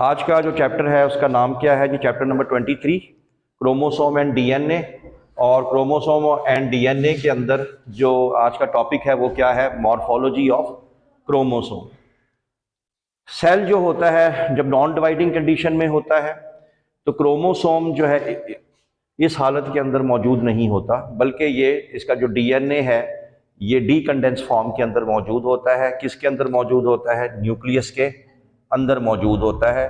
आज का जो चैप्टर है उसका नाम क्या है जी? Chapter number 23, chromosome and DNA. और क्रोमोसोम एंड डीएनए के अंदर जो आज का टॉपिक है वो क्या है? Morphology of chromosome. सेल जो होता है जब नॉन डिवाइडिंग कंडीशन में होता है तो क्रोमोसोम जो है इस हालत के अंदर मौजूद नहीं होता, बल्कि ये इसका जो डीएनए है ये डीकंडेंस फॉर्म के अंदर मौजूद होता है। किसके अंदर मौजूद होता है? न्यूक्लियस के अंदर मौजूद होता है।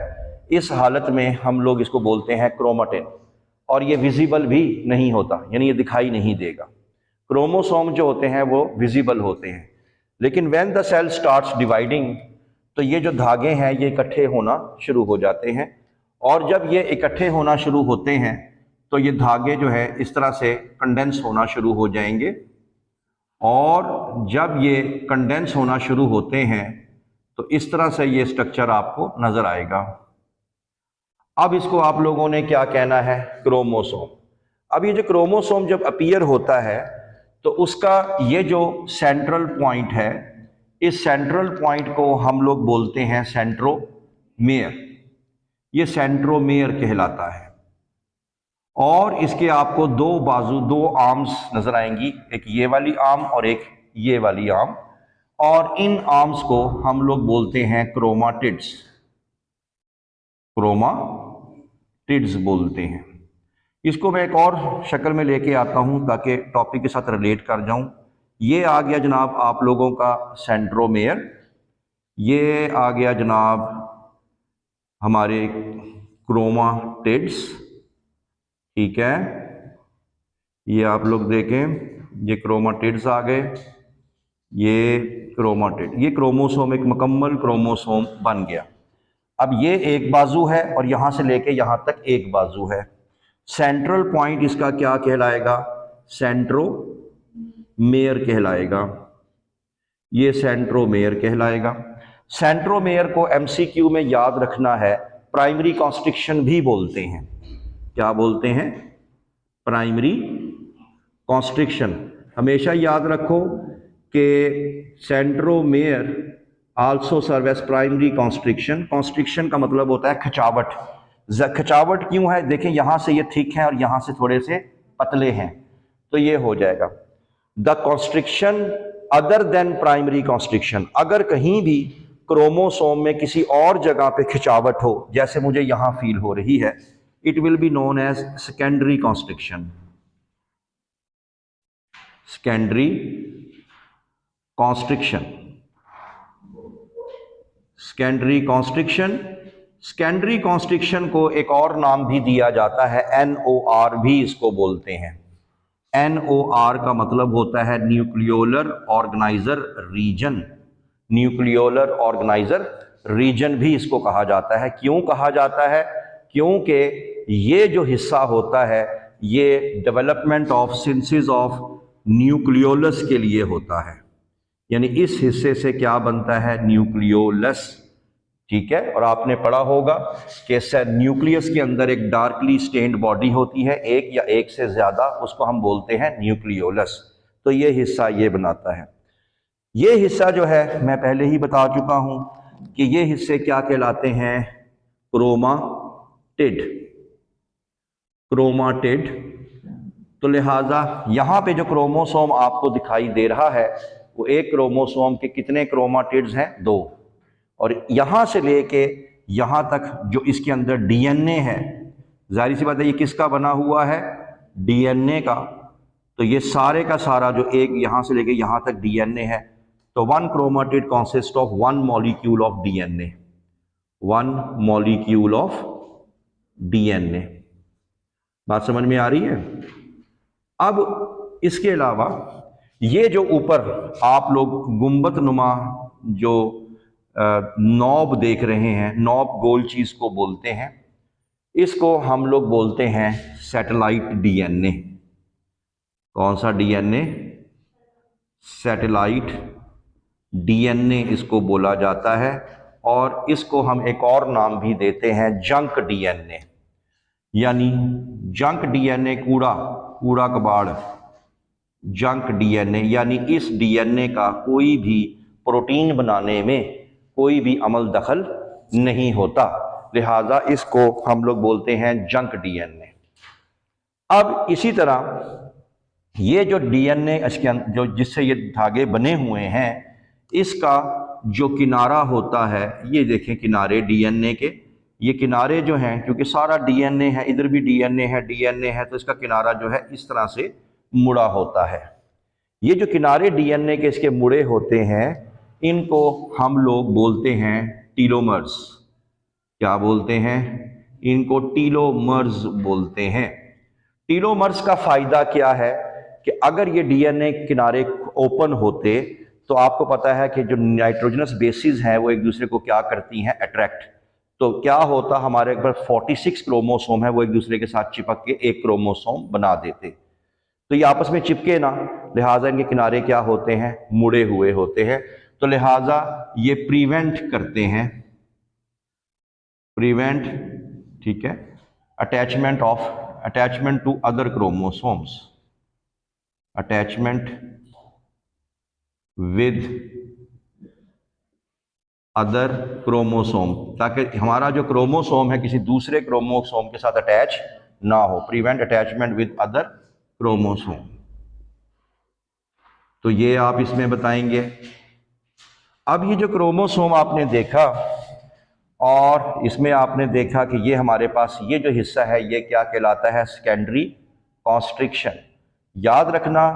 इस हालत में हम लोग इसको बोलते हैं क्रोमेटिन, और ये विजिबल भी नहीं होता, यानी ये दिखाई नहीं देगा। क्रोमोसोम जो होते हैं वो विजिबल होते हैं, लेकिन when the cell starts dividing तो ये जो धागे हैं ये इकट्ठे होना शुरू हो जाते हैं। और जब ये इकट्ठे होना शुरू होते हैं तो ये धागे जो है इस तरह से कंडेंस होना शुरू हो जाएंगे, और जब ये कंडेंस होना शुरू होते हैं तो इस तरह से ये स्ट्रक्चर आपको नजर आएगा। अब इसको आप लोगों ने क्या कहना है? क्रोमोसोम। अब ये जो क्रोमोसोम जब अपीयर होता है तो उसका ये जो सेंट्रल पॉइंट है, इस सेंट्रल पॉइंट को हम लोग बोलते हैं सेंट्रोमेयर। ये सेंट्रोमेयर कहलाता है। और इसके आपको दो बाजू, दो आर्म्स नजर आएंगी, एक ये वाली आर्म और एक ये वाली आर्म, और इन आर्म्स को हम लोग बोलते हैं क्रोमाटिड्स। क्रोमाटिड्स बोलते हैं। इसको मैं एक और शक्ल में लेके आता हूं ताकि टॉपिक के साथ रिलेट कर जाऊं। ये आ गया जनाब आप लोगों का सेंट्रोमेयर, ये आ गया जनाब हमारे क्रोमाटिड्स, ठीक है। ये आप लोग देखें, ये क्रोमाटिड्स आ गए, ये क्रोमाटिड, ये क्रोमोसोम, एक मुकम्मल क्रोमोसोम बन गया। अब ये एक बाजू है और यहां से लेके यहां तक एक बाजू है। सेंट्रल पॉइंट इसका क्या कहलाएगा? सेंट्रोमेयर कहलाएगा। ये सेंट्रोमेयर कहलाएगा। सेंट्रोमेयर को एमसीक्यू में याद रखना है, प्राइमरी कॉन्स्ट्रिक्शन भी बोलते हैं। क्या बोलते हैं? Primary constriction. हमेशा याद रखो कि centromere also serve as primary constriction. Constriction का मतलब होता है खिंचावट। खिंचावट क्यों है? देखें, यहां से ये थिक है और यहां से थोड़े से पतले हैं, तो ये हो जाएगा the constriction other than primary constriction. अगर कहीं भी क्रोमोसोम में किसी और जगह पे खिंचावट हो, जैसे मुझे यहां फील हो रही है, it will be known as secondary constriction. Secondary constriction. Secondary constriction. Secondary constriction को एक और नाम भी दिया जाता है, NOR भी इसको बोलते हैं। NOR का मतलब होता है nucleolar organiser region. Nucleolar organiser region भी इसको कहा जाता है। क्यों कहा जाता है? क्योंकि ये जो हिस्सा होता है ये development of synthesis of nucleolus के लिए होता है, यानी इस हिस्से से क्या बनता है? न्यूक्लियोलस, ठीक है। और आपने पढ़ा होगा कि न्यूक्लियस के अंदर एक डार्कली स्टेन्ड बॉडी होती है, एक या एक से ज्यादा, उसको हम बोलते हैं न्यूक्लियोलस। तो ये हिस्सा ये बनाता है। ये हिस्सा जो है मैं पहले ही बता चुका हूं कि ये हिस्से क्या कहलाते हैं? क्रोमाटिड। क्रोमाटिड। तो लिहाजा यहां पे जो क्रोमोसोम आपको दिखाई दे रहा है वो एक क्रोमोसोम के कितने क्रोमाटिड्स हैं? 2। और यहां से लेके यहां तक जो इसके अंदर डीएनए है, जाहिर सी बात है ये किसका बना हुआ है? डीएनए का। तो ये सारे का सारा जो एक यहां से लेके यहां तक डीएनए है, तो 1 chromatid consist of 1 molecule of DNA. 1 molecule of DNA. बात समझ में आ रही है? अब इसके अलावा ये जो ऊपर आप लोग गुंबद नुमा जो नॉब देख रहे हैं, नॉब गोल चीज को बोलते हैं, इसको हम लोग बोलते हैं सैटेलाइट डीएनए। कौन सा डीएनए? सैटेलाइट डीएनए इसको बोला जाता है। और इसको हम एक और नाम भी देते हैं जंक डीएनए, यानी जंक डीएनए, कूड़ा कबाड़, जंक डीएनए, यानी इस डीएनए का कोई भी प्रोटीन बनाने में कोई भी अमल दखल नहीं होता। लिहाजा इसको हम लोग बोलते हैं जंक डीएनए। अब इसी तरह ये जो डीएनए इसके जो जिससे ये धागे बने हुए हैं, इसका जो किनारा होता है, ये देखें किनारे डीएनए के, ये किनारे जो हैं, क्योंकि सारा डीएनए है, इधर भी डीएनए है, तो इसका किनारा जो है इस तरह से मुड़ा होता है। ये जो किनारे डीएनए के इसके मुड़े होते हैं, इनको हम लोग बोलते हैं टीलोमर्स। क्या बोलते हैं? इनको टीलोमर्स बोलते हैं। टीलोमर्स का फायदा क्या है कि अगर ये डीएनए किनारे ओपन होते तो आपको पता है कि जो नाइट्रोजनस बेसिस हैं वो एक दूसरे को क्या करती हैं? अट्रैक्ट। तो क्या होता, हमारे पास 46 क्रोमोसोम है, वो एक दूसरे के साथ चिपक के एक क्रोमोसोम बना देते। तो ये आपस में चिपके ना, लिहाजा इनके किनारे क्या होते हैं? मुड़े हुए होते हैं। तो लिहाजा ये प्रिवेंट करते हैं, प्रिवेंट, ठीक है, attachment to other chromosomes, attachment with other chromosome, ताकि हमारा जो क्रोमोसोम है किसी दूसरे क्रोमोसोम के साथ अटैच ना हो। Prevent attachment with other chromosome. तो ये आप इसमें बताएंगे। अब ये जो क्रोमोसोम आपने देखा और इसमें आपने देखा कि ये हमारे पास ये जो हिस्सा है ये क्या कहलाता है? Secondary constriction. याद रखना,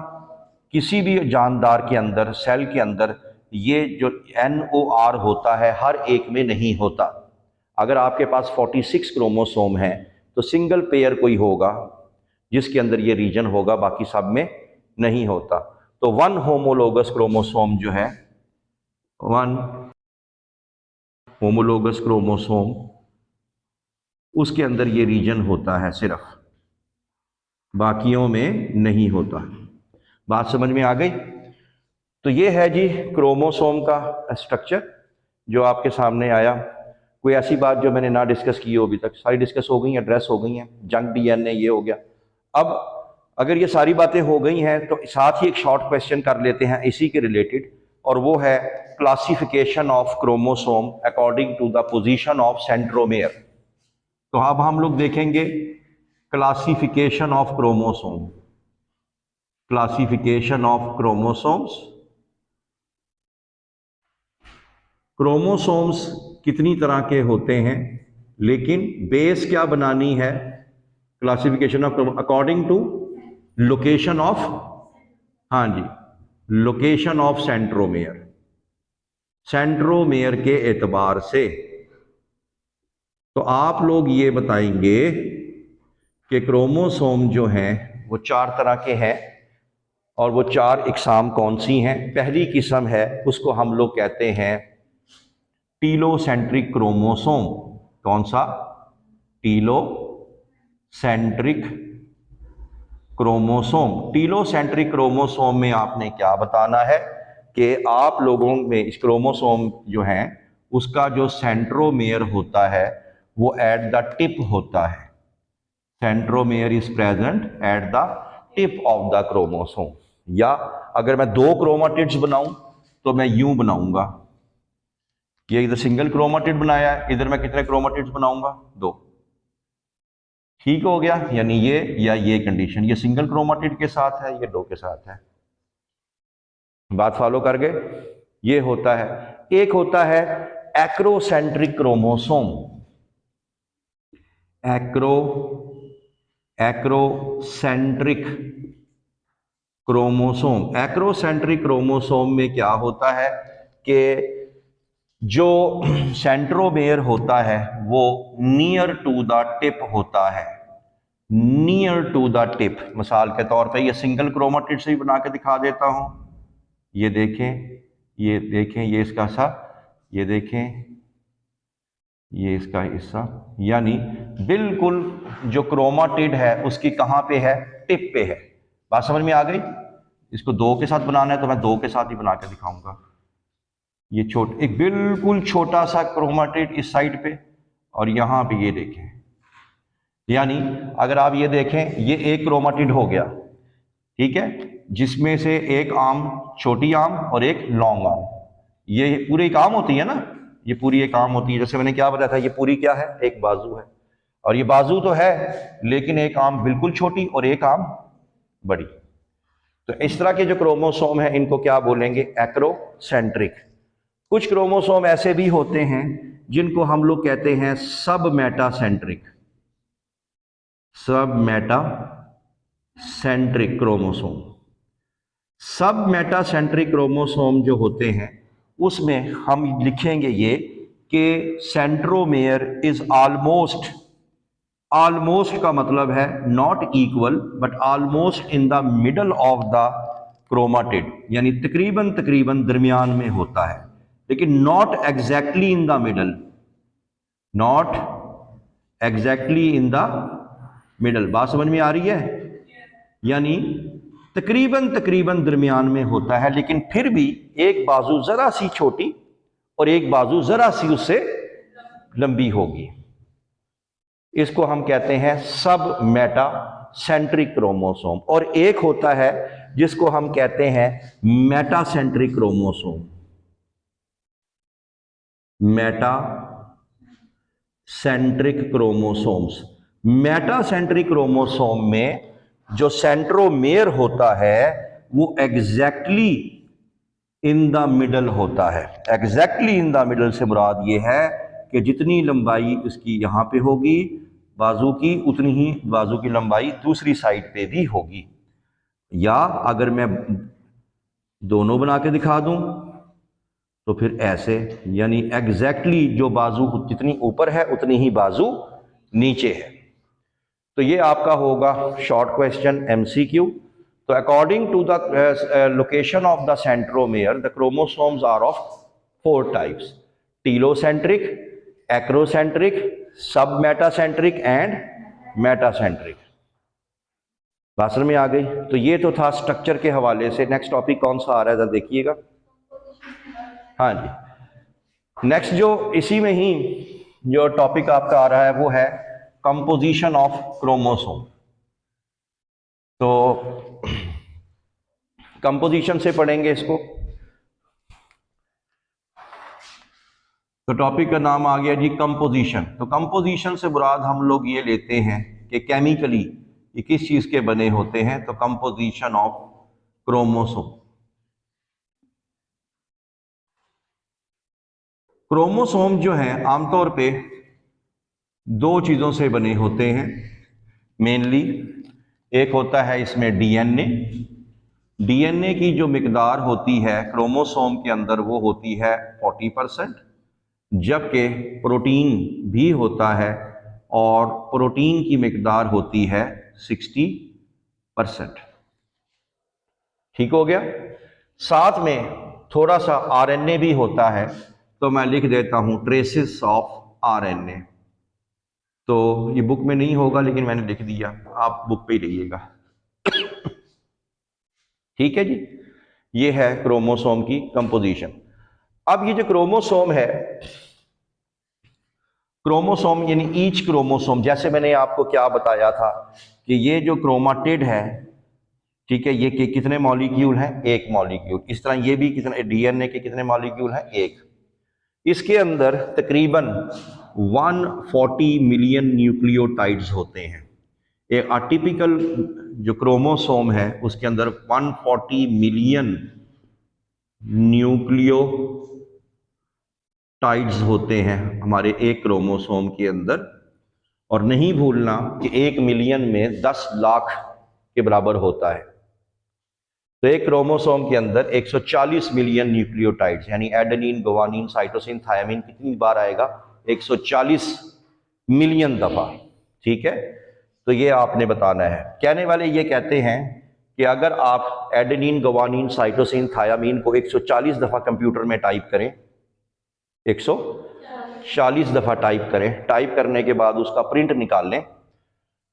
किसी भी जानदार के अंदर, सेल के अंदर, ये जो NOR होता है हर एक में नहीं होता। अगर आपके पास 46 क्रोमोसोम है तो सिंगल पेयर कोई होगा जिसके अंदर ये रीजन होगा, बाकी सब में नहीं होता। तो वन होमोलोगस क्रोमोसोम जो है, वन होमोलोगस क्रोमोसोम, उसके अंदर ये रीजन होता है सिर्फ, बाकियों में नहीं होता। बात समझ में आ गई? तो ये है जी क्रोमोसोम का स्ट्रक्चर जो आपके सामने आया। कोई ऐसी बात जो मैंने ना डिस्कस की हो अभी तक? सारी डिस्कस हो गई हैं, एड्रेस हो गई हैं। जंक डीएनए ये हो गया। अब अगर ये सारी बातें हो गई हैं तो साथ ही एक शॉर्ट क्वेश्चन कर लेते हैं इसी के रिलेटेड, और वो है classification of chromosome according to the position of centromere. तो अब हम लोग देखेंगे classification of chromosome, classification of chromosomes. Chromosomes कितनी तरह के होते हैं, लेकिन बेस क्या बनानी है? Classification of according to location of, हाँ जी, लोकेशन ऑफ सेंट्रोमेयर, सेंट्रोमेयर के एतबार से। तो आप लोग ये बताएंगे कि क्रोमोसोम जो हैं वो 4 तरह के हैं, और वो 4 इकसाम कौन सी हैं? पहली किस्म है उसको हम लोग कहते हैं टीलोसेंट्रिक क्रोमोसोम। कौन सा? Telocentric chromosome. टीलोसेंट्रिक क्रोमोसोम में आपने क्या बताना है कि आप लोगों में इस क्रोमोसोम जो है उसका जो सेंट्रोमेयर होता है वो एट द टिप होता है। Centromere is present at the tip of the chromosome. या अगर मैं 2 क्रोमाटिड्स बनाऊं तो मैं यूं बनाऊंगा, ये इधर सिंगल क्रोमाटिड बनाया है, इधर मैं कितने क्रोमाटिड्स बनाऊंगा? 2। ठीक हो गया? यानी ये या ये कंडीशन, ये सिंगल क्रोमाटिड के साथ है, ये 2 के साथ है। बात फॉलो कर गए? ये होता है। एक होता है acrocentric chromosome. Acrocentric chromosome. Acrocentric chromosome में क्या होता है कि जो सेंट्रोमेयर होता है वो नियर टू द टिप होता है, नियर टू द टिप। मिसाल के तौर पे ये सिंगल क्रोमाटिड से ही बना के दिखा देता हूं। ये देखें, ये देखें, ये इसका सा, ये देखें, ये इसका हिस्सा, यानी बिल्कुल जो क्रोमाटिड है उसकी कहां पे है? टिप पे है। बात समझ में आ गई? इसको 2 के साथ बनाना है तो मैं 2 के साथ ही बना के दिखाऊंगा। ये एक बिल्कुल छोटा सा क्रोमाटिड इस साइड पे, और यहां पे ये देखें, यानी अगर आप ये देखें, ये एक क्रोमाटिड हो गया, ठीक है, जिसमें से एक आर्म, छोटी आर्म और एक लॉन्ग आर्म। ये पूरी एक आर्म होती है ना, ये पूरी एक आर्म होती है, जैसे मैंने क्या बताया था, ये पूरी क्या है, एक बाजू है, और ये बाजू तो है लेकिन एक आर्म बिल्कुल छोटी और एक आर्म बड़ी। तो इस तरह के जो क्रोमोसोम है इनको क्या बोलेंगे, एक्रोसेंट्रिक। कुछ क्रोमोसोम ऐसे भी होते हैं जिनको हम लोग कहते हैं सब मेटासेंट्रिक, सब मेटासेंट्रिक क्रोमोसोम। सब मेटासेंट्रिक क्रोमोसोम जो होते हैं उसमें हम लिखेंगे ये कि सेंट्रोमेयर इज ऑलमोस्ट, ऑलमोस्ट का मतलब है not equal but almost in the middle of the chromatid, यानी तकरीबन तकरीबन दरमियान में होता है, लेकिन not exactly in the middle, not exactly in the middle. बात समझ में आ रही है? यानी तकरीबन तकरीबन दरमियान में होता है, लेकिन फिर भी एक बाजू जरा सी छोटी और एक बाजू जरा सी उससे लंबी होगी। इसको हम कहते हैं सब मेटासेंट्रिक क्रोमोसोम। और एक होता है जिसको हम कहते हैं metacentric chromosome, metacentric chromosomes. Metacentric chromosome में जो सेंट्रोमेयर होता है वो एग्जैक्टली इन द मिडल होता है। एग्जैक्टली इन द मिडल से मुराद ये है कि जितनी लंबाई उसकी यहां पे होगी बाजू की, उतनी ही बाजू की लंबाई दूसरी साइड पे भी होगी। या अगर मैं दोनों बना के दिखा दूं तो फिर ऐसे, यानी एग्जैक्टली जो बाजू जितनी ऊपर है उतनी ही बाजू नीचे है। तो ये आपका होगा शॉर्ट क्वेश्चन एमसीक्यू। तो according to the location of the centromere the chromosomes are of 4 types, telocentric, acrocentric, submetacentric and metacentric. बात में आ गई? तो ये तो था स्ट्रक्चर के हवाले से। नेक्स्ट टॉपिक कौन सा आ रहा है जरा देखिएगा। हाँ जी, नेक्स्ट जो इसी में ही जो टॉपिक आपका आ रहा है वो है कंपोजिशन ऑफ क्रोमोसोम। तो कंपोजिशन से पढ़ेंगे इसको। तो टॉपिक का नाम आ गया जी कंपोजिशन। तो कंपोजिशन से मुराद हम लोग ये लेते हैं कि केमिकली ये किस चीज के बने होते हैं। तो कंपोजिशन ऑफ क्रोमोसोम, क्रोमोसोम जो है आमतौर पे 2 चीजों से बने होते हैं मेनली। एक होता है इसमें डीएनए। डीएनए की जो मिकदार होती है क्रोमोसोम के अंदर वो होती है 40%, जबकि प्रोटीन भी होता है और प्रोटीन की मिकदार होती है 60%। ठीक हो गया? साथ में थोड़ा सा आरएनए भी होता है, तो मैं लिख देता हूं ट्रेसेस ऑफ आरएनए। तो ये बुक में नहीं होगा लेकिन मैंने लिख दिया, आप बुक पे ही रहिएगा। ठीक है जी, ये है क्रोमोसोम की कंपोजिशन। अब ये जो क्रोमोसोम है, क्रोमोसोम यानी ईच क्रोमोसोम, जैसे मैंने आपको क्या बताया था कि ये जो क्रोमाटिड है, ठीक है, ये कितने मॉलिक्यूल हैं? 1 मॉलिक्यूल। इस तरह ये भी कितने, डीएनए के कितने मॉलिक्यूल हैं? 1। इसके अंदर तकरीबन 140 मिलियन न्यूक्लियोटाइड्स होते हैं। एक अटिपिकल जो क्रोमोसोम है उसके अंदर 140 मिलियन न्यूक्लियोटाइड्स होते हैं हमारे एक क्रोमोसोम के अंदर। और नहीं भूलना कि 1 मिलियन में 10 लाख के बराबर होता है। तो एक क्रोमोसोम के अंदर 140 मिलियन न्यूक्लियोटाइड्स, यानी एडेनिन, गुआनिन, साइटोसिन, थायमिन कितनी बार आएगा? 140 मिलियन दफा। ठीक है, तो ये आपने बताना है। कहने वाले ये कहते हैं कि अगर आप एडेनिन, गुआनिन, साइटोसिन, थायमिन को 140 दफा कंप्यूटर में टाइप करें, 140 दफा टाइप करें, टाइप करने के बाद उसका प्रिंट निकाल लें,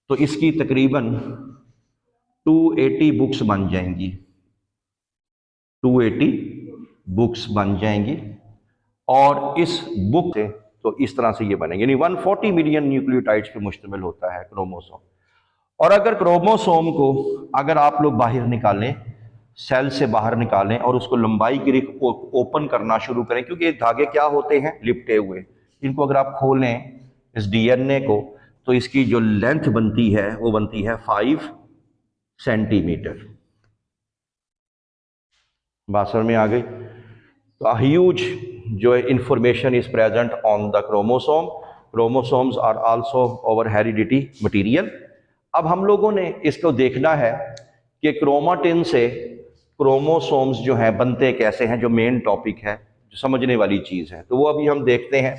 तो इसकी तकरीबन 280 बुक्स बन जाएंगी। 280 बुक्स बन जाएंगी। और इस बुक से तो इस तरह से ये बनेंगे, यानी 140 मिलियन न्यूक्लियोटाइड्स पे मुश्तमिल होता है क्रोमोसोम। और अगर क्रोमोसोम को अगर आप लोग बाहर निकालें सेल से बाहर निकालें और उसको लंबाई की रेख ओपन करना शुरू करें, क्योंकि ये धागे क्या होते हैं, लिपटे हुए। इनको अगर आप खोलें इस डीएनए को, तो इसकी जो लेंथ बनती है वो बनती है 5 सेंटीमीटर। बात समझ में आ गई? तो ह्यूज जो information is present on the chromosome. Chromosomes are also over heredity material. अब हम लोगों ने इसको देखना है कि क्रोमाटिन से क्रोमोसोम्स जो हैं बनते कैसे हैं, जो मेन टॉपिक है, जो समझने वाली चीज़ है, तो वो अभी हम देखते हैं।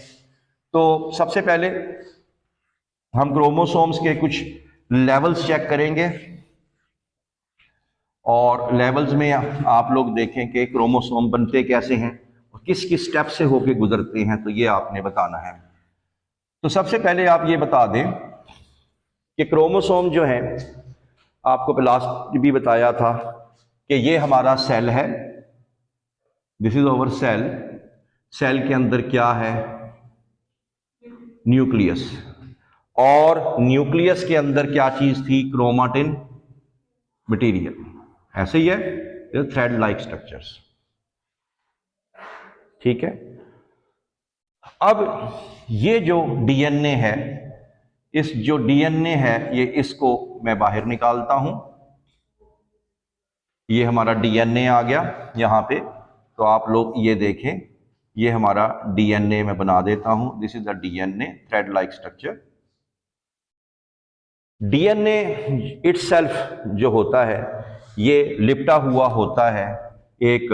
तो सबसे पहले हम क्रोमोसोम्स के कुछ लेवल्स चेक करेंगे, और लेवल्स में आप लोग देखें कि क्रोमोसोम बनते कैसे हैं और किस किस स्टेप से होके गुजरते हैं, तो ये आपने बताना है। तो सबसे पहले आप ये बता दें कि क्रोमोसोम जो है, आपको लास्ट भी बताया था कि ये हमारा सेल है, this is our cell. Cell के अंदर क्या है, न्यूक्लियस, और न्यूक्लियस के अंदर क्या चीज थी, क्रोमाटिन मटेरियल। ऐसे ही है, थ्रेड लाइक स्ट्रक्चर्स। ठीक है। अब ये जो डीएनए है, इस जो डीएनए है ये, इसको मैं बाहर निकालता हूं। ये हमारा डीएनए आ गया यहां पे। तो आप लोग ये देखें, ये हमारा डीएनए मैं बना देता हूं। This is the DNA, thread like structure. DNA itself जो होता है, ये लिपटा हुआ होता है एक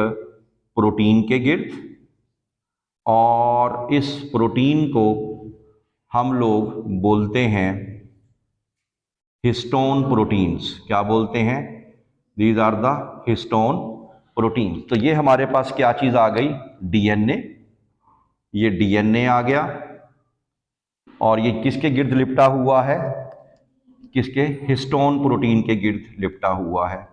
प्रोटीन के गिर्द, और इस प्रोटीन को हम लोग बोलते हैं हिस्टोन प्रोटीन्स। क्या बोलते हैं? These are the histone protein. तो ये हमारे पास क्या चीज आ गई, डीएनए। ये डीएनए आ गया, और ये किसके गिर्द लिपटा हुआ है, किसके, हिस्टोन प्रोटीन के गिर्द लिपटा हुआ है।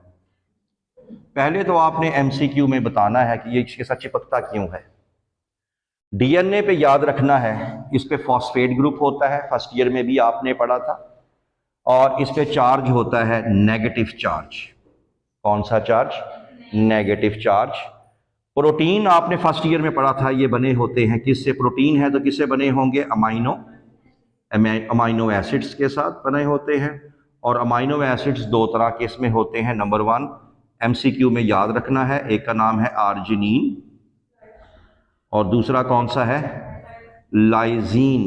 पहले तो आपने एमसीक्यू में बताना है कि ये इसके साथ चिपकता क्यों है। डीएनए पे याद रखना है, इस पे फॉस्फेट ग्रुप होता है, फर्स्ट ईयर में भी आपने पढ़ा था, और इस पे चार्ज होता है नेगेटिव चार्ज। कौन सा चार्ज? Negative charge. प्रोटीन आपने फर्स्ट ईयर में पढ़ा था, ये बने होते हैं किससे, प्रोटीन है तो किससे बने होंगे, अमाइनो एसिड्स के साथ बने होते हैं। और अमाइनो एसिड्स दो तरह के इसमें होते हैं। नंबर 1 एमसीक्यू में याद रखना है, एक का नाम है आर्जिनिन, और दूसरा कौन सा है, लाइजीन।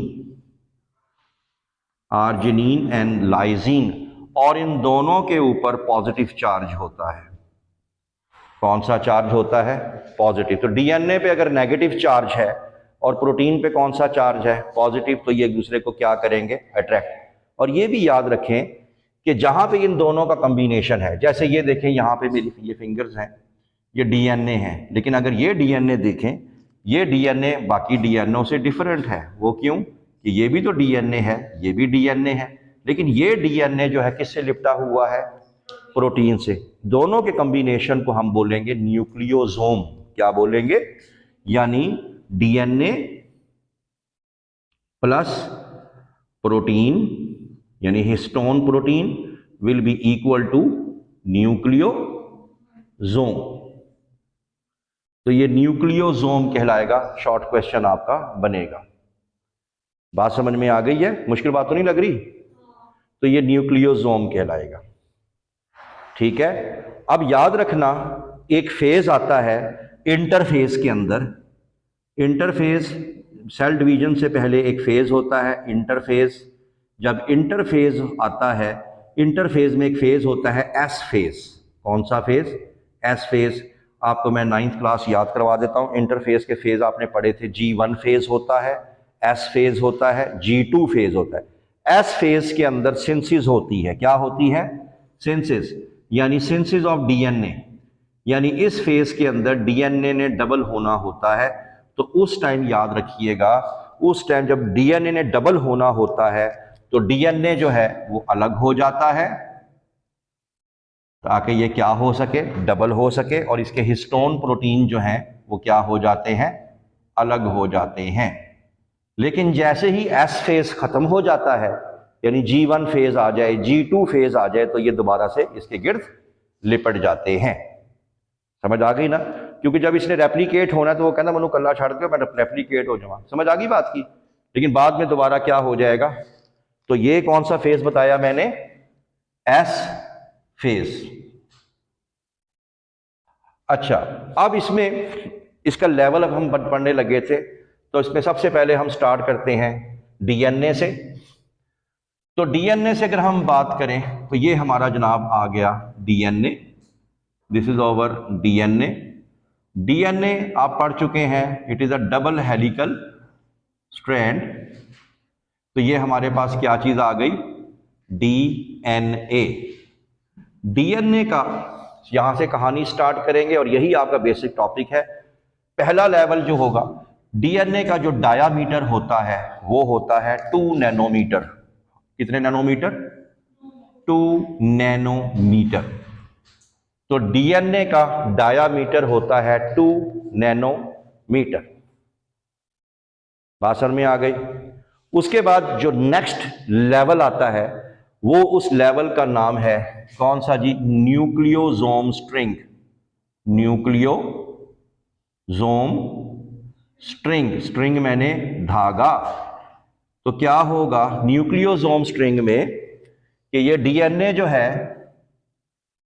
आर्जिनिन एंड लाइजीन, और इन दोनों के ऊपर पॉजिटिव चार्ज होता है। कौन सा चार्ज होता है? पॉजिटिव। तो डीएनए पे अगर नेगेटिव चार्ज है और प्रोटीन पे कौन सा चार्ज है, पॉजिटिव, तो ये एक दूसरे को क्या करेंगे, अट्रैक्ट। और ये भी याद रखें कि जहां पे इन दोनों का कॉम्बिनेशन है, जैसे ये देखें यहाँ पे मेरी ये फिंगर्स हैं, ये डीएनए है, लेकिन अगर ये डीएनए देखें, ये डीएनए बाकी डीएनए से डिफरेंट है। वो क्यों? कि ये भी तो डीएनए है, ये भी डीएनए है, लेकिन ये डीएनए जो है किससे लिपटा हुआ है, प्रोटीन से। दोनों के कॉम्बिनेशन को हम बोलेंगे न्यूक्लियोसोम। क्या बोलेंगे? यानी डीएनए प्लस प्रोटीन, यानी histone protein will be equal to nucleosome. तो ये न्यूक्लियोसोम कहलाएगा, शॉर्ट क्वेश्चन आपका बनेगा। बात समझ में आ गई है? मुश्किल बात तो नहीं लग रही? तो ये न्यूक्लियोसोम कहलाएगा। ठीक है। अब याद रखना, एक फेज आता है इंटरफेज के अंदर। इंटरफेज, सेल डिवीजन से पहले एक फेज होता है इंटरफेज। जब इंटरफेज आता है, इंटरफेज में एक फेज होता है एस फेज। कौन सा फेज? S phase. आपको मैं 9th क्लास याद करवा देता हूं। इंटरफेज के फेज आपने पढ़े थे, G1 फेज होता है, एस फेज होता है, G2 फेज होता है। एस फेज के अंदर सिंथेसिस होती है। क्या होती है? सिंथेसिस, यानी सिंथेसिस ऑफ डीएनए। यानी इस फेज के अंदर डीएनए ने डबल होना होता है। तो उस टाइम याद रखिएगा, उस टाइम जब डीएनए ने डबल होना होता है तो डीएनए जो है वो अलग हो जाता है, ताकि ये क्या हो सके, डबल हो सके, और इसके हिस्टोन प्रोटीन जो हैं वो क्या हो जाते हैं, अलग हो जाते हैं। लेकिन जैसे ही एस फेज खत्म हो जाता है, यानी G1 फेज आ जाए, G2 फेज आ जाए, तो ये दोबारा से इसके गिर्द लिपट जाते हैं। समझ आ गई ना, क्योंकि जब इसने रेप्लिकेट होना है तो वो कहना मनु कल्ला छाड़ दो मैं रेप्लिकेट हो जाऊँ, समझ आ गई बात की। लेकिन बाद में दोबारा क्या हो जाएगा, तो ये कौन सा फेज बताया मैंने, एस फेज। अच्छा, अब इसमें इसका लेवल अब हम पढ़ने लगे थे, तो इसमें सबसे पहले हम स्टार्ट करते हैं डीएनए से। तो डीएनए से अगर हम बात करें तो ये हमारा जनाब आ गया DNA, this is over DNA. DNA आप पढ़ चुके हैं, it is a double helical strand. तो ये हमारे पास क्या चीज आ गई, डीएनए। डीएनए का यहां से कहानी स्टार्ट करेंगे और यही आपका बेसिक टॉपिक है। पहला लेवल जो होगा, डीएनए का जो डायामीटर होता है वो होता है 2 नैनोमीटर। कितने नैनोमीटर, 2 नैनोमीटर। तो डीएनए का डायामीटर होता है 2 नैनोमीटर। बात समझ में आ गई। उसके बाद जो नेक्स्ट लेवल आता है वो उस लेवल का नाम है कौन सा जी, nucleosome string. Nucleosome string, string मैंने धागा। तो क्या होगा न्यूक्लियोसोम स्ट्रिंग में कि ये डीएनए जो है,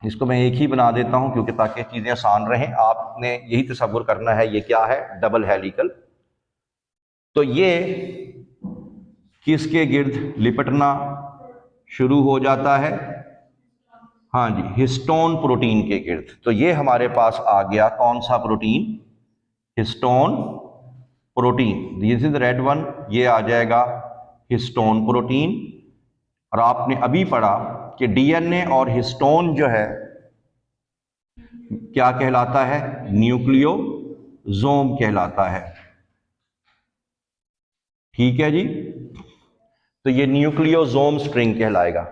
इसको मैं एक ही बना देता हूं क्योंकि ताकि चीजें आसान रहें, आपने यही तसव्वुर करना है ये क्या है, डबल हेलिकल। तो ये किसके गिर्द लिपटना शुरू हो जाता है, हाँ जी, हिस्टोन प्रोटीन के गिर्द। तो ये हमारे पास आ गया कौन सा protein, histone protein. This is red one, ये आ जाएगा हिस्टोन प्रोटीन। और आपने अभी पढ़ा कि डीएनए और हिस्टोन जो है क्या कहलाता है, न्यूक्लियोसोम कहलाता है। ठीक है जी, तो ये न्यूक्लियोसोम स्ट्रिंग कहलाएगा।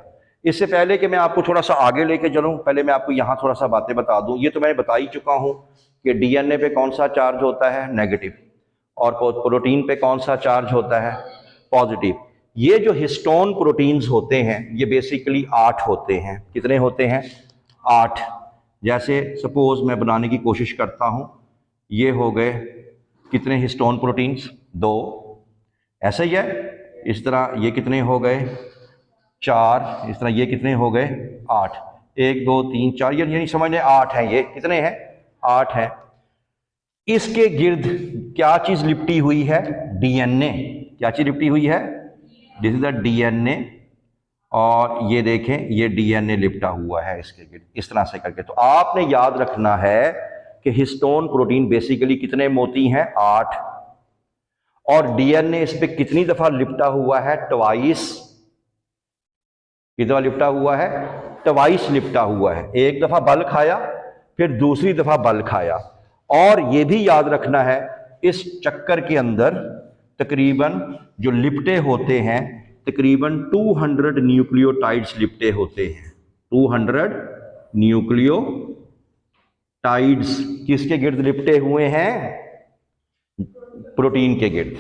इससे पहले कि मैं आपको थोड़ा सा आगे लेके चलूं, पहले मैं आपको यहां थोड़ा सा बातें बता दूं। ये तो मैंने बता ही चुका हूं कि डीएनए पे कौन सा चार्ज होता है, नेगेटिव, और प्रोटीन पे कौन सा चार्ज होता है, पॉजिटिव। ये जो हिस्टोन प्रोटीन्स होते हैं ये बेसिकली 8 होते हैं। कितने होते हैं, 8। जैसे सपोज मैं बनाने की कोशिश करता हूं, ये हो गए कितने हिस्टोन प्रोटीन्स, 2। ऐसा ही है, इस तरह ये कितने हो गए, 4। इस तरह ये कितने हो गए, 8। 1 2 3 4, ये नहीं समझने, 8 हैं। ये कितने हैं, 8 हैं। इसके गिर्द क्या चीज लिपटी हुई है, डीएनए। क्या चीज लिपटी हुई है, दिस इज द डीएनए। और ये देखें, ये डीएनए लिपटा हुआ है इसके गिर्द, इस तरह से करके। तो आपने याद रखना है कि हिस्टोन प्रोटीन बेसिकली कितने मोती हैं, 8। और डीएनए इस पे कितनी दफा लिपटा हुआ है, ट्वाइस। कितना लिपटा हुआ है, ट्वाइस लिपटा हुआ है। एक दफा बल खाया, फिर दूसरी दफा बल खाया। और यह भी याद रखना है, इस चक्कर के अंदर तकरीबन जो लिपटे होते हैं, तकरीबन 200 न्यूक्लियोटाइड्स लिपटे होते हैं। 200 न्यूक्लियोटाइड्स किसके गिर्द लिपटे हुए हैं, प्रोटीन के गिर्द।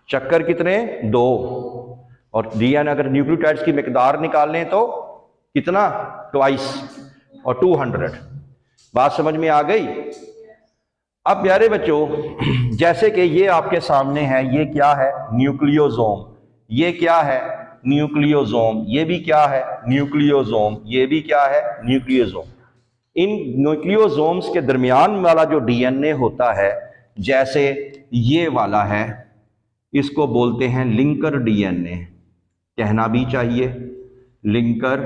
चक्कर कितने, 2। और डीएनए अगर न्यूक्लियोटाइड्स की मिकदार निकालें तो कितना, ट्वाइस और 200। बात समझ में आ गई। अब प्यारे बच्चों, जैसे कि ये आपके सामने है, ये क्या है, न्यूक्लियोसोम। ये क्या है, न्यूक्लियोसोम। ये भी क्या है, न्यूक्लियोसोम। ये भी क्या है, न्यूक्लियोसोम। इन न्यूक्लियोसोम्स के दरमियान वाला जो डीएनए होता है, जैसे ये वाला है, इसको बोलते हैं लिंकर डीएनए। कहना भी चाहिए लिंकर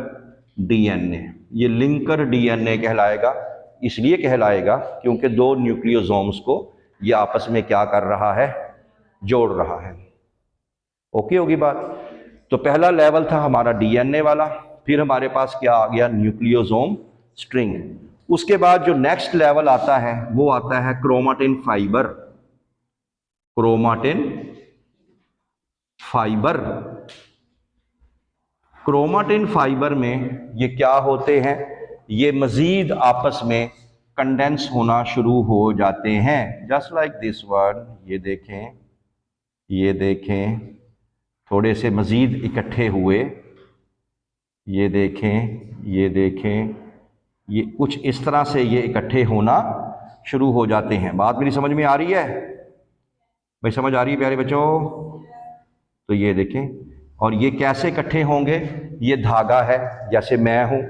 डीएनए। ये लिंकर डीएनए कहलाएगा। इसलिए कहलाएगा क्योंकि 2 न्यूक्लियोसोम्स को ये आपस में क्या कर रहा है, जोड़ रहा है। ओके होगी बात। तो पहला लेवल था हमारा डीएनए वाला, फिर हमारे पास क्या आ गया, न्यूक्लियोसोम स्ट्रिंग। उसके बाद जो नेक्स्ट लेवल आता है वो आता है chromatin fibre. Chromatin fibre. Chromatin fibre में ये क्या होते हैं, ये मजीद आपस में कंडेंस होना शुरू हो जाते हैं, जस्ट लाइक दिस वन। ये देखें, ये देखें, थोड़े से मजीद इकट्ठे हुए। ये देखें, ये देखें, ये कुछ इस तरह से ये इकट्ठे होना शुरू हो जाते हैं। बात मेरी समझ में आ रही है भाई? समझ आ रही है प्यारे बच्चों? तो ये देखें, और ये कैसे इकट्ठे होंगे? ये धागा है, जैसे मैं हूँ,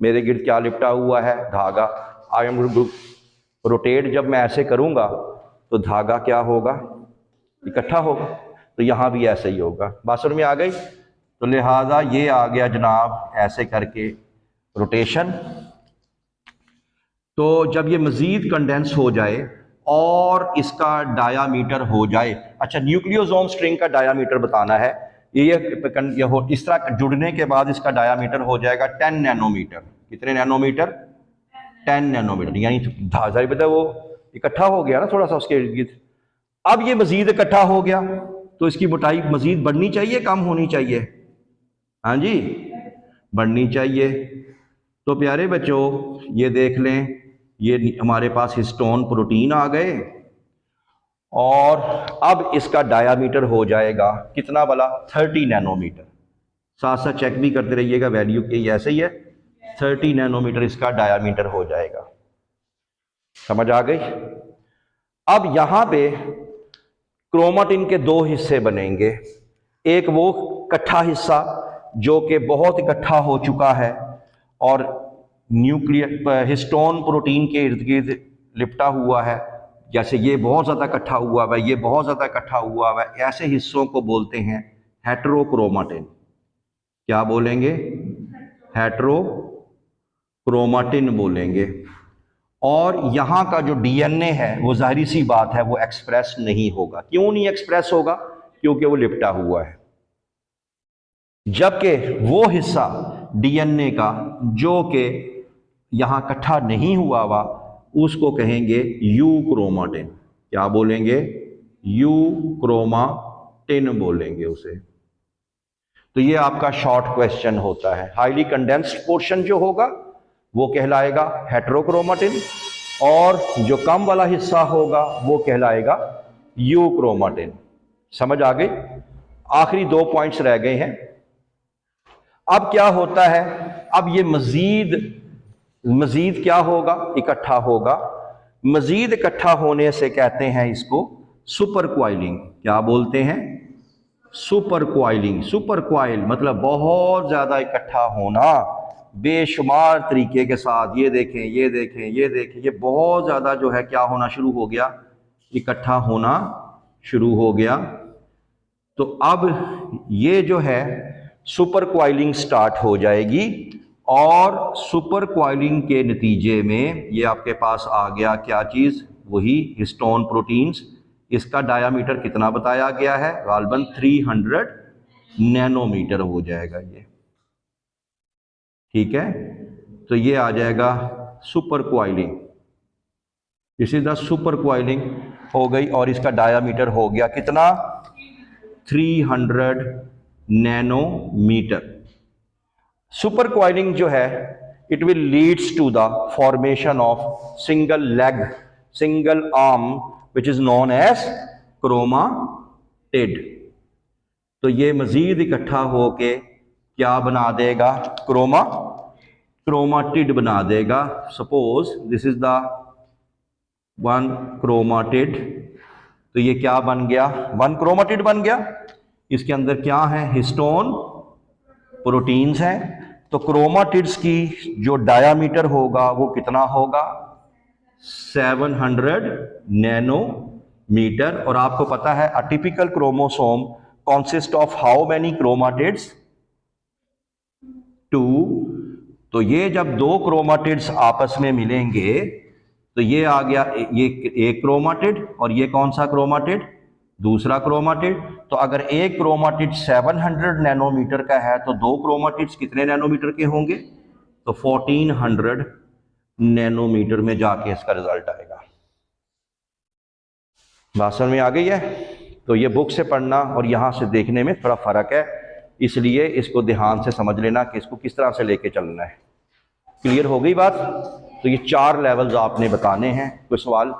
मेरे गिर्द क्या लिपटा हुआ है? धागा। आई एम रोटेट, जब मैं ऐसे करूँगा तो धागा क्या होगा? इकट्ठा होगा। तो यहाँ भी ऐसे ही होगा। बात समझ में आ गई? तो लिहाजा ये आ गया जनाब ऐसे करके रोटेशन। तो जब ये मज़ीद कंडेंस हो जाए और इसका डायामीटर हो जाए, अच्छा न्यूक्लियोसोम स्ट्रिंग का डायामीटर बताना है, इस तरह जुड़ने के बाद इसका डायामीटर हो जाएगा 10 नैनोमीटर। कितने नैनोमीटर? 10 नैनोमीटर। यानी जाहिर बात है वो इकट्ठा हो गया ना थोड़ा सा उसके इर्द गिर्द। अब ये मजीद इकट्ठा हो गया तो इसकी मोटाई मजीद बढ़नी चाहिए, कम होनी चाहिए? हाँ जी, बढ़नी चाहिए। तो प्यारे बच्चों ये देख लें, ये हमारे पास हिस्टोन प्रोटीन आ गए और अब इसका डायामीटर हो जाएगा कितना वाला? 30 नैनोमीटर। साथ साथ चेक भी करते रहिएगा वैल्यू के, ऐसे ही है, 30 नैनोमीटर इसका डायामीटर हो जाएगा। समझ आ गई? अब यहां पे क्रोमाटिन के दो हिस्से बनेंगे। एक वो इकट्ठा हिस्सा जो कि बहुत इकट्ठा हो चुका है और न्यूक्लियर हिस्टोन प्रोटीन के इर्द गिर्द लिपटा हुआ है, जैसे ये बहुत ज़्यादा इकट्ठा हुआ हुआ है, ये बहुत ज़्यादा इकट्ठा हुआ हुआ है, ऐसे हिस्सों को बोलते हैं हेटेरोक्रोमाटिन। क्या बोलेंगे? हेटेरोक्रोमाटिन बोलेंगे। और यहाँ का जो डीएनए है वो जाहिर सी बात है वो एक्सप्रेस नहीं होगा। क्यों नहीं एक्सप्रेस होगा? क्योंकि वो लिपटा हुआ है। जबकि वो हिस्सा डीएनए का जो कि यहाँ इकट्ठा नहीं हुआ हुआ उसको कहेंगे यूक्रोमाटिन। क्या बोलेंगे? यूक्रोमाटिन बोलेंगे उसे। तो ये आपका शॉर्ट क्वेश्चन होता है। हाईली कंडेंस्ड पोर्शन जो होगा वो कहलाएगा हेटेरोक्रोमाटिन और जो कम वाला हिस्सा होगा वो कहलाएगा यूक्रोमाटिन। समझ आ गई? आखिरी 2 पॉइंट्स रह गए हैं। अब क्या होता है? अब ये मजीद क्या होगा? इकट्ठा होगा। मजीद इकट्ठा होने से कहते हैं इसको सुपर क्वाइलिंग। क्या बोलते हैं? Super coiling. सुपर क्वाइल मतलब बहुत ज्यादा इकट्ठा होना बेशुमार तरीके के साथ। ये देखें, ये देखें, ये देखें, ये बहुत ज्यादा जो है क्या होना शुरू हो गया? इकट्ठा होना शुरू हो गया। तो अब ये जो है सुपर क्वाइलिंग स्टार्ट हो जाएगी और सुपर क्वाइलिंग के नतीजे में ये आपके पास आ गया क्या चीज़? वही हिस्टोन प्रोटीन्स। इसका डायामीटर कितना बताया गया है? गालबन 300 नैनोमीटर हो जाएगा ये। ठीक है, तो ये आ जाएगा super coiling. This is the super coiling हो गई और इसका डायामीटर हो गया कितना? 300 नैनोमीटर। सुपर क्वाइलिंग जो है it will leads to the formation of single leg, single arm which is known as chromatid. तो ये मजीद इकट्ठा होके क्या बना देगा? क्रोमाटिड बना देगा। Suppose this is the one chromatid. तो ये क्या बन गया? वन क्रोमाटिड बन गया। इसके अंदर क्या है? हिस्टोन प्रोटीन्स हैं। तो क्रोमाटिड्स की जो डायामीटर होगा वो कितना होगा? 700 नैनोमीटर। और आपको पता है a typical chromosome consist of how many chromatids? 2। तो ये जब दो क्रोमाटिड्स आपस में मिलेंगे तो ये आ गया, ये एक क्रोमाटिड और ये कौन सा क्रोमाटिड? दूसरा क्रोमाटिड। तो अगर एक क्रोमाटिड 700 नैनोमीटर का है तो दो क्रोमाटिड्स कितने नैनोमीटर के होंगे? तो 1400 नैनोमीटर में जाके इसका रिजल्ट आएगा। बात समझ में आ गई है? तो ये बुक से पढ़ना और यहाँ से देखने में थोड़ा फर्क है, इसलिए इसको ध्यान से समझ लेना कि इसको किस तरह से लेके चलना है। क्लियर हो गई बात? तो ये 4 लेवल्स आपने बताने हैं। कोई सवाल?